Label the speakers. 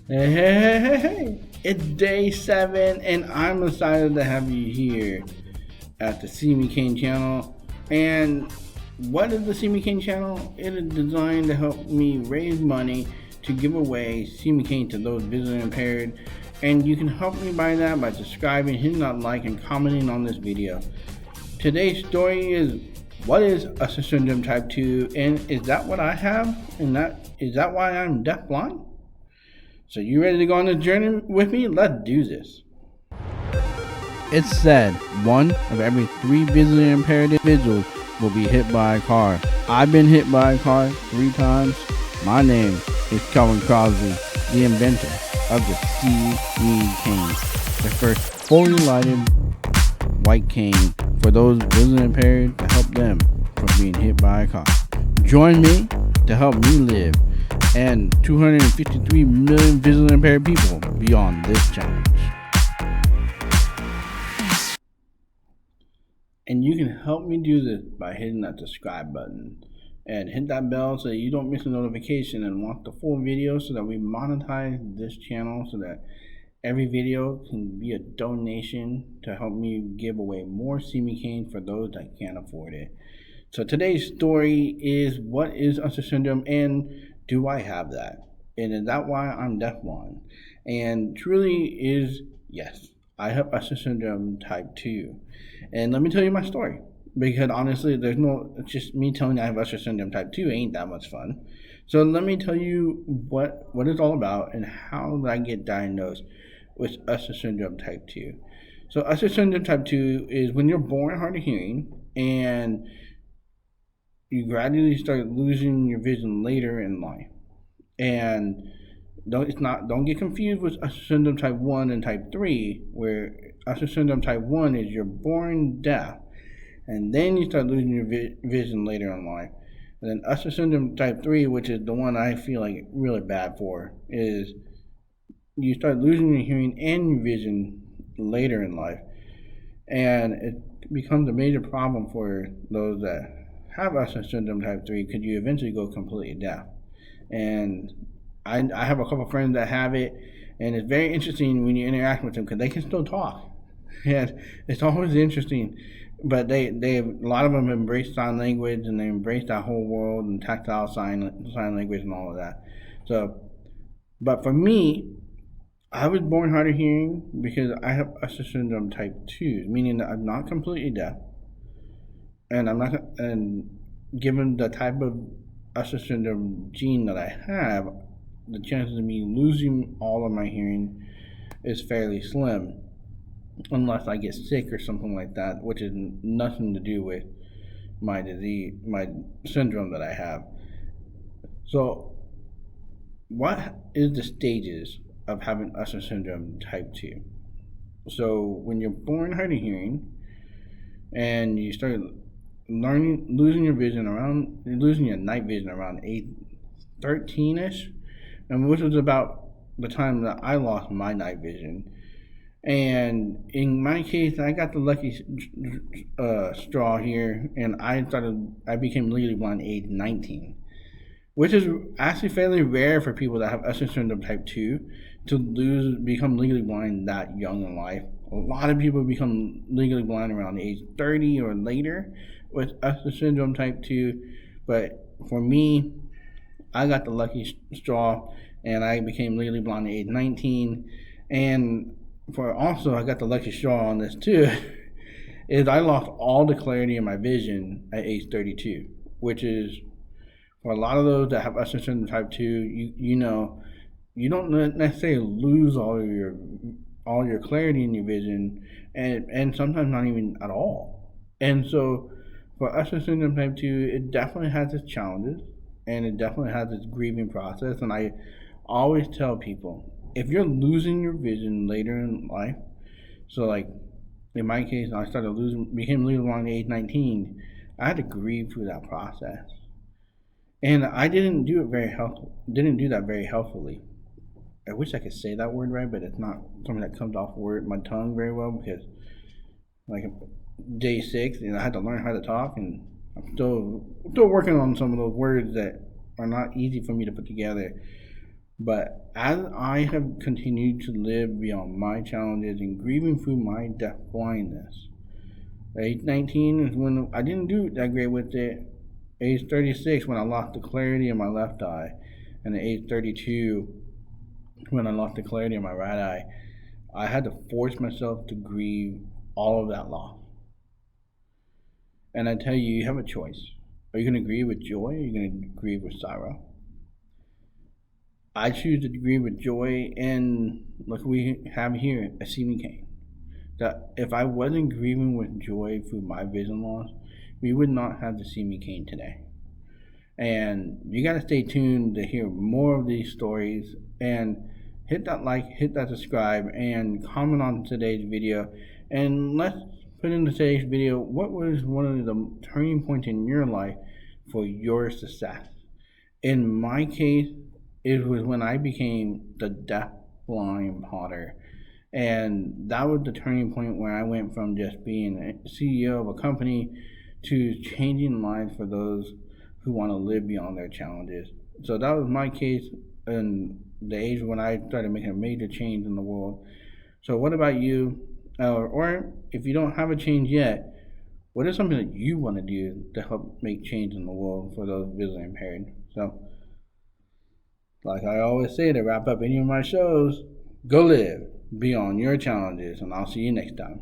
Speaker 1: Hey, it's day 7, and I'm excited to have you here at the See Me King channel. And what is the See Me King channel? It is designed to help me raise money to give away See Me King to those visually impaired. And you can help me by that by subscribing, hitting that like, and commenting on this video. Today's story is, what is Usher syndrome type 2, and is that what I have? And is that why I'm deafblind? So you ready to go on this journey with me? Let's do this. It's said 1 of every 3 visually impaired individuals will be hit by a car. I've been hit by a car 3 times. My name is Kelvin, the inventor of the See Me cane, the first fully lighted white cane for those visually impaired to help them from being hit by a car. Join me to help me live and 253 million visually impaired people beyond this challenge. And you can help me do this by hitting that subscribe button and hit that bell so that you don't miss a notification and watch the full video, so that we monetize this channel, so that every video can be a donation to help me give away more See Me cane for those that can't afford it. So today's story is, what is Usher syndrome, and do I have that? And is that why I'm deafblind? And truly is, yes, I have Usher syndrome type 2. And let me tell you my story. Because honestly, it's just me telling you I have Usher syndrome type 2 ain't that much fun. So let me tell you what it's all about and how did I get diagnosed with Usher syndrome type 2. So Usher syndrome type 2 is when you're born hard of hearing and you gradually start losing your vision later in life. And don't get confused with Usher syndrome type 1 and type 3, where Usher syndrome type 1 is you're born deaf and then you start losing your vision later in life. And then Usher syndrome type 3, which is the one I feel like really bad for, is you start losing your hearing and your vision later in life. And it becomes a major problem for those that have Usher syndrome type 3, because you eventually go completely deaf. And I have a couple friends that have it, and it's very interesting when you interact with them because they can still talk. And it's always interesting. But a lot of them embrace sign language, and they embrace that whole world and tactile sign language and all of that. So, but for me, I was born hard of hearing because I have Usher syndrome type 2, meaning that I'm not completely deaf, and given the type of Usher syndrome gene that I have, the chances of me losing all of my hearing is fairly slim, unless I get sick or something like that, which is nothing to do with my disease, my syndrome that I have. So, what is the stages of having Usher syndrome type 2? So, when you're born hard of hearing and you start losing your night vision around age 13ish, and which was about the time that I lost my night vision. And in my case, I got the lucky straw here, and I became legally blind at age 19, which is actually fairly rare for people that have Usher syndrome type 2 to become legally blind that young in life. A lot of people become legally blind around age 30 or later with Usher syndrome type 2, but for me, I got the lucky straw, and I became legally blind at age 19, and I got the lucky straw on this too, is I lost all the clarity in my vision at age 32, which is, for a lot of those that have Usher syndrome type 2, you don't necessarily lose all your clarity in your vision, and sometimes not even at all. And so for Usher syndrome type 2, it definitely has its challenges, and it definitely has its grieving process. And I always tell people, if you're losing your vision later in life, so like in my case, I became legally blind at age 19, I had to grieve through that process. And I didn't do that very healthfully. I wish I could say that word right, but it's not something that comes off my tongue very well, because like day 6, I had to learn how to talk, and I'm still working on some of those words that are not easy for me to put together. But as I have continued to live beyond my challenges and grieving through my deaf blindness, age 19 is when I didn't do that great with it. Age 36 when I lost the clarity in my left eye, and at age 32 when I lost the clarity in my right eye, I had to force myself to grieve all of that loss. And I tell you, you have a choice. Are you going to grieve with joy or are you going to grieve with sorrow? I choose to grieve with joy, and like we have here, a CB cane. That if I wasn't grieving with joy through my vision loss, we would not have the CB cane today. And you got to stay tuned to hear more of these stories, and hit that like, hit that subscribe, and comment on today's video. And let's put in today's video, what was one of the turning points in your life for your success? In my case, it was when I became the DeafBlind potter. And that was the turning point where I went from just being a CEO of a company to changing lives for those who want to live beyond their challenges. So that was my case in the age when I started making a major change in the world. So what about you? Or if you don't have a change yet, what is something that you want to do to help make change in the world for those visually impaired? So, like I always say to wrap up any of my shows, go live beyond your challenges, and I'll see you next time.